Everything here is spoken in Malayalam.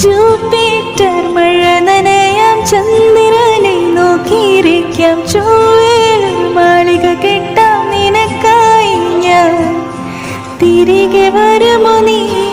ജൂപ്പിറ്റർ മഴ നനയാം, ചന്ദ്രനെ നോക്കിയിരിക്കാം, ചൊവ്വയിൽ മാളിക കെട്ടാം നിനക്കായി ഞാൻ. തിരികെ വരുമോ നീ?